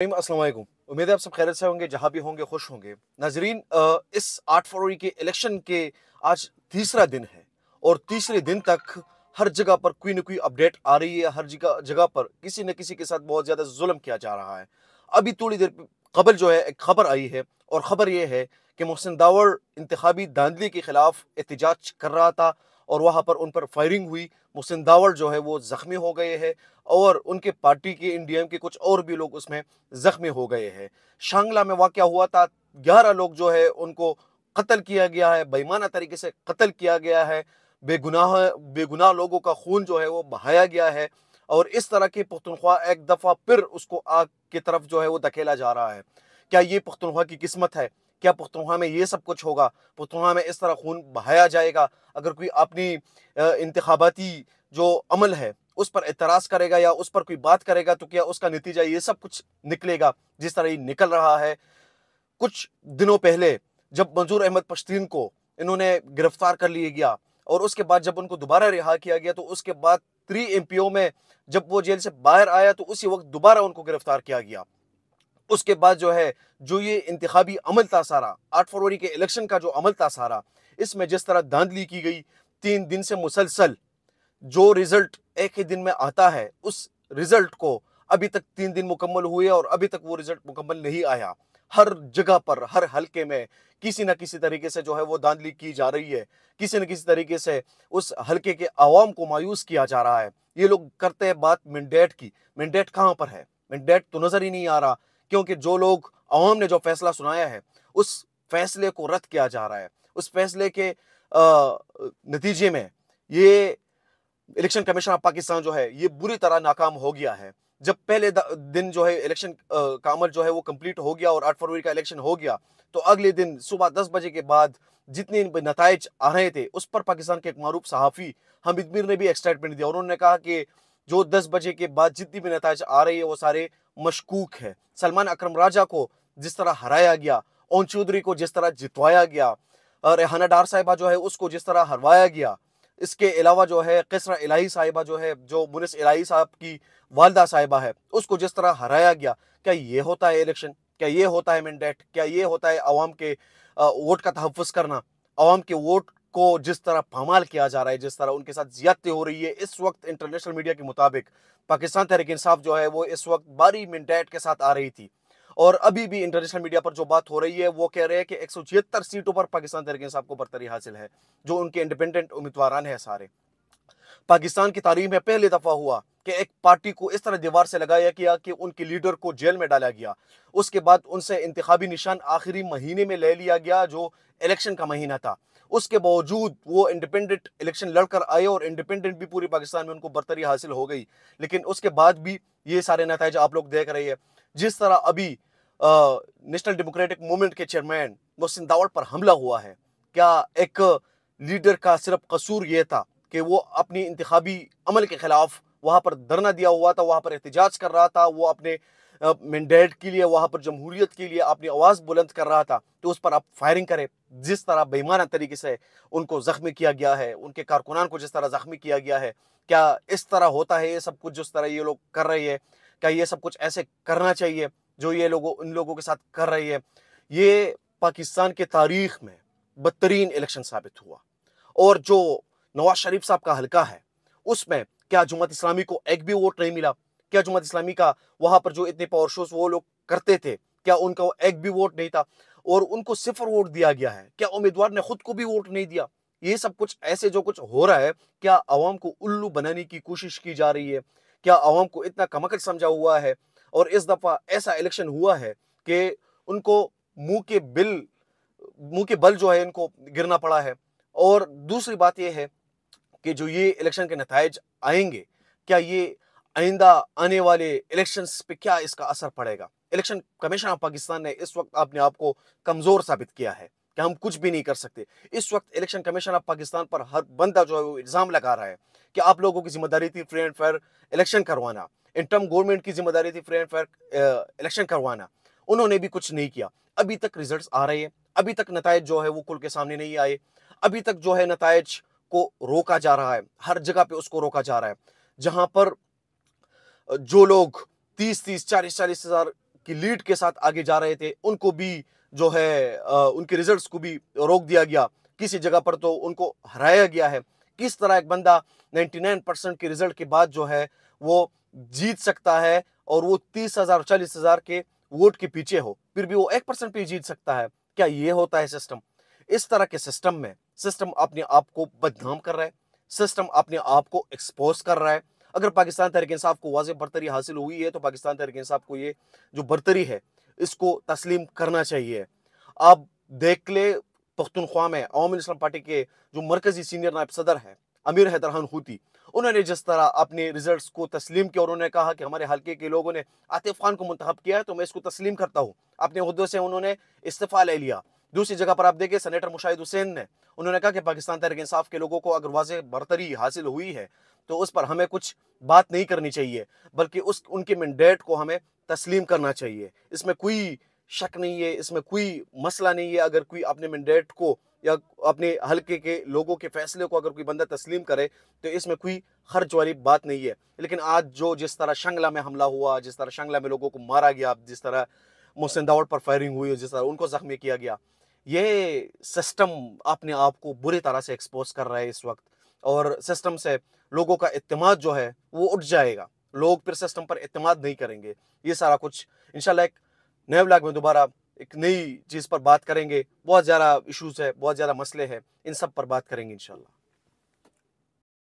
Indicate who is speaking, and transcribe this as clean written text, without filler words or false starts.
Speaker 1: अस्सलाम वालेकुम। उम्मीद है आप सब खैरियत से होंगे, जहाँ भी होंगे खुश होंगे। नाजरीन, इस 8 फरवरी के इलेक्शन के आज तीसरा दिन है और तीसरे दिन तक हर जगह पर कोई ना कोई अपडेट आ रही है। हर जगह जगह पर किसी न किसी के साथ बहुत ज़्यादा जुल्म किया जा रहा है। अभी थोड़ी देर कबल जो है एक खबर आई है और ख़बर यह है कि मोहसिन दावड़ इंतखाबी धांधली के खिलाफ एहतजाज कर रहा था और वहाँ पर उन पर फायरिंग हुई। मोहसिन दावड़ जो है वो ज़ख्मी हो गए हैं और उनके पार्टी के इंडियम के कुछ और भी लोग उसमें ज़ख्मी हो गए हैं। शांगला में वाक़या हुआ था, 11 लोग जो है उनको कत्ल किया गया है, बेईमाना तरीके से कत्ल किया गया है। बेगुनाह लोगों का खून जो है वो बहाया गया है और इस तरह की पख्तूनख्वा एक दफ़ा फिर उसको आग की तरफ जो है वो धकेला जा रहा है। क्या ये पख्तूनख्वा की किस्मत है? क्या पख्तूनख्वा में ये सब कुछ होगा? पख्तूनख्वा में इस तरह खून बहाया जाएगा? अगर कोई अपनी इंतखाबाती जो अमल है उस पर एतराज़ करेगा या उस पर कोई बात करेगा तो क्या उसका नतीजा ये सब कुछ निकलेगा जिस तरह ये निकल रहा है? कुछ दिनों पहले जब मंजूर अहमद पश्तीन को इन्होंने गिरफ्तार कर लिया गया और उसके बाद जब उनको दोबारा रिहा किया गया तो उसके बाद 3 एमपीओ में जब वो जेल से बाहर आया तो उसी वक्त दोबारा उनको गिरफ्तार किया गया। उसके बाद जो है जो ये इंतखाबी अमल था सारा, 8 फरवरी के इलेक्शन का जो अमल था सारा, इसमें जिस तरह धांधली की गई 3 दिन से मुसलसल, जो रिजल्ट एक ही दिन में आता है उस रिजल्ट को अभी तक 3 दिन मुकम्मल हुए और अभी तक वो रिजल्ट मुकम्मल नहीं आया। हर जगह पर हर हलके में किसी ना किसी तरीके से जो है वो धांधली की जा रही है। किसी न किसी तरीके से उस हलके के आवाम को मायूस किया जा रहा है। ये लोग करते हैं बात मैंडेट की। मैंडेट कहाँ पर है? मैंडेट तो नजर ही नहीं आ रहा, क्योंकि जो लोग आवाम ने जो फैसला सुनाया है उस फैसले को रद्द किया जा रहा है। उस फैसले के नतीजे में ये इलेक्शन कमीशन ऑफ पाकिस्तान जो है ये बुरी तरह नाकाम हो गया है। जब पहले दिन जो है इलेक्शन का अमल जो है वो कंप्लीट हो गया और 8 फरवरी का इलेक्शन हो गया तो अगले दिन सुबह 10 बजे के बाद जितने नताइज आ रहे थे उस पर पाकिस्तान के एक मारूफ सहाफ़ी हामिद मीर ने भी एक स्टेटमेंट दिया। उन्होंने कहा कि जो 10 बजे के बाद जितनी भी नताइज आ रही है वो सारे मशकूक है। सलमान अकरम राजा को जिस तरह हराया गया, ओन चौधरी को जिस तरह जितवाया गया, रेहाना डार साहिबा जो है उसको जिस तरह हरवाया गया, इसके अलावा जो है किसरा इलाही साहिबा जो है जो मुनिस इलाही साहब की वालदा साहिबा है उसको जिस तरह हराया गया, क्या ये होता है इलेक्शन? क्या ये होता है मैंडेट? क्या ये होता है आवाम के वोट का तहफ़्फ़ुज़ करना? आवाम के वोट को जिस तरह पामाल किया जा रहा है, जिस तरह उनके साथ ज़्यादती हो रही है, इस वक्त इंटरनेशनल मीडिया के मुताबिक पाकिस्तान तहरीक इंसाफ जो है वो इस वक्त बारी मैंडेट के साथ आ रही थी और अभी भी इंटरनेशनल मीडिया पर जो बात हो रही है वो कह रहे हैं कि 176 सीटों पर पाकिस्तान तहरीक इंसाफ को बरतरी हासिल है, जो उनके इंडिपेंडेंट उम्मीदवार हैं सारे। पाकिस्तान की तारीख में पहली दफा हुआ कि एक पार्टी को इस तरह दीवार से लगाया गया कि उनके लीडर को जेल में डाला गया। उसके बाद उनसे इंतखाबी निशान आखिरी महीने में ले लिया गया जो इलेक्शन का महीना था। उसके बावजूद वो इंडिपेंडेंट इलेक्शन लड़कर आए और इंडिपेंडेंट भी पूरे पाकिस्तान में उनको बरतरी हासिल हो गई। लेकिन उसके बाद भी ये सारे नतीजे आप लोग देख रहे हैं। जिस तरह अभी नेशनल डेमोक्रेटिक मूवमेंट के चेयरमैन मोहसिन दावड़ पर हमला हुआ है, क्या एक लीडर का सिर्फ कसूर ये था कि वो अपनी इंतखाबी अमल के खिलाफ वहाँ पर धरना दिया हुआ था, वहाँ पर एहतजाज कर रहा था, वो अपने मैंडेट के लिए वहाँ पर जमहूरियत के लिए अपनी आवाज़ बुलंद कर रहा था, तो उस पर आप फायरिंग करें। जिस तरह बेईमाना तरीके से उनको ज़ख्मी किया गया है, उनके कारकुनान को जिस तरह ज़ख्मी किया गया है, क्या इस तरह होता है ये सब कुछ जिस तरह ये लोग कर रहे हैं? क्या ये सब कुछ ऐसे करना चाहिए जो ये लोगों इन लोगों के साथ कर रही है? ये पाकिस्तान के तारीख में बदतरीन इलेक्शन साबित हुआ। और जो नवाज शरीफ साहब का हलका है उसमें क्या जमात इस्लामी को एक भी वोट नहीं मिला? क्या जमात इस्लामी का वहां पर जो इतने पावर शोज वो लोग करते थे, क्या उनका एक भी वोट नहीं था और उनको 0 वोट दिया गया है? क्या उम्मीदवार ने खुद को भी वोट नहीं दिया? ये सब कुछ ऐसे जो कुछ हो रहा है, क्या आवाम को उल्लू बनाने की कोशिश की जा रही है? क्या आवाम को इतना कमकल समझा हुआ है? और इस दफा ऐसा इलेक्शन हुआ है कि उनको मुंह के बिल मुंह के बल जो है इनको गिरना पड़ा है। और दूसरी बात यह है कि जो ये इलेक्शन के नताइज आएंगे, क्या ये आइंदा आने वाले इलेक्शंस पे क्या इसका असर पड़ेगा? इलेक्शन कमीशन ऑफ पाकिस्तान ने इस वक्त अपने आप को कमजोर साबित किया है कि हम कुछ भी नहीं कर सकते। इस वक्त इलेक्शन कमीशन ऑफ पाकिस्तान पर हर बंदा जो है वो इल्जाम लगा रहा है कि आप लोगों की जिम्मेदारी थी फ्री एंड फेयर इलेक्शन करवाना, इंटर्म गवर्नमेंट की जिम्मेदारी थी फ्री एंड फेयर इलेक्शन करवाना। उन्होंने भी कुछ नहीं किया। अभी तक रिजल्ट्स आ रहे हैं, अभी तक नताइज जो है वो खुल के सामने नहीं आए, अभी तक जो है नताइज को रोका जा रहा है, हर जगह पे उसको रोका जा रहा है। जहां पर जो लोग 30-30, 40-40 हजार की लीड के साथ आगे जा रहे थे, उनको भी जो है उनके रिजल्ट्स को भी रोक दिया गया, किसी जगह पर तो उनको हराया गया है। किस तरह एक बंदा 99% के रिजल्ट के बाद जो है वो जीत सकता है, और वो 30,000 40,000 के वोट के पीछे हो, फिर भी वो 1% पे जीत सकता है? क्या ये होता है सिस्टम? इस तरह के सिस्टम में सिस्टम अपने आप को बदनाम कर रहा है, सिस्टम अपने आप को एक्सपोज कर रहा है। अगर पाकिस्तान तहरीक इंसाफ को वाज़ेह बरतरी हासिल हुई है, तो पाकिस्तान तहरीक इंसाफ को ये जो बरतरी है, इसको तस्लीम करना चाहिए। आप देख ले, पख्तूनख्वा में अवामी इस्लाम पार्टी के जो मरकजी सीनियर नायब सदर है अमीर हैदर खान हूती, उन्होंने जिस तरह अपने रिजल्ट्स को तस्लीम किया और उन्होंने कहा कि हमारे हल्के के लोगों ने आतिफ खान को मुंतखब किया है, तो मैं इसको तस्लीम करता हूँ। अपने ओहदे से उन्होंने इस्तीफा ले लिया। दूसरी जगह पर आप देखें, सेनेटर मुशाहिद हुसैन ने उन्होंने कहा कि पाकिस्तान तहरीक इंसाफ के लोगों को अगर वाज़ेह बरतरी हासिल हुई है, तो उस पर हमें कुछ बात नहीं करनी चाहिए, बल्कि उनके मैंडेट को हमें तस्लीम करना चाहिए। इसमें कोई शक नहीं है, इसमें कोई मसला नहीं है। अगर कोई अपने मैंडेट को या अपने हल्के के लोगों के फैसले को अगर कोई बंदा तस्लीम करे, तो इसमें कोई खर्च वाली बात नहीं है। लेकिन आज जो जिस तरह शंगला में हमला हुआ, जिस तरह शंगला में लोगों को मारा गया, जिस तरह मोहसिन दाऊद पर फायरिंग हुई, जिस तरह उनको जख्मी किया गया, ये सिस्टम अपने आप को बुरी तरह से एक्सपोज कर रहा है इस वक्त, और सिस्टम से लोगों का इत्तेमाद जो है वो उठ जाएगा। लोग फिर सिस्टम पर इत्तेमाद नहीं करेंगे। ये सारा कुछ इंशाल्लाह एक नए व्लॉग में दोबारा एक नई चीज़ पर बात करेंगे। बहुत ज़्यादा इश्यूज़ है, बहुत ज़्यादा मसले हैं, इन सब पर बात करेंगे इंशाल्लाह।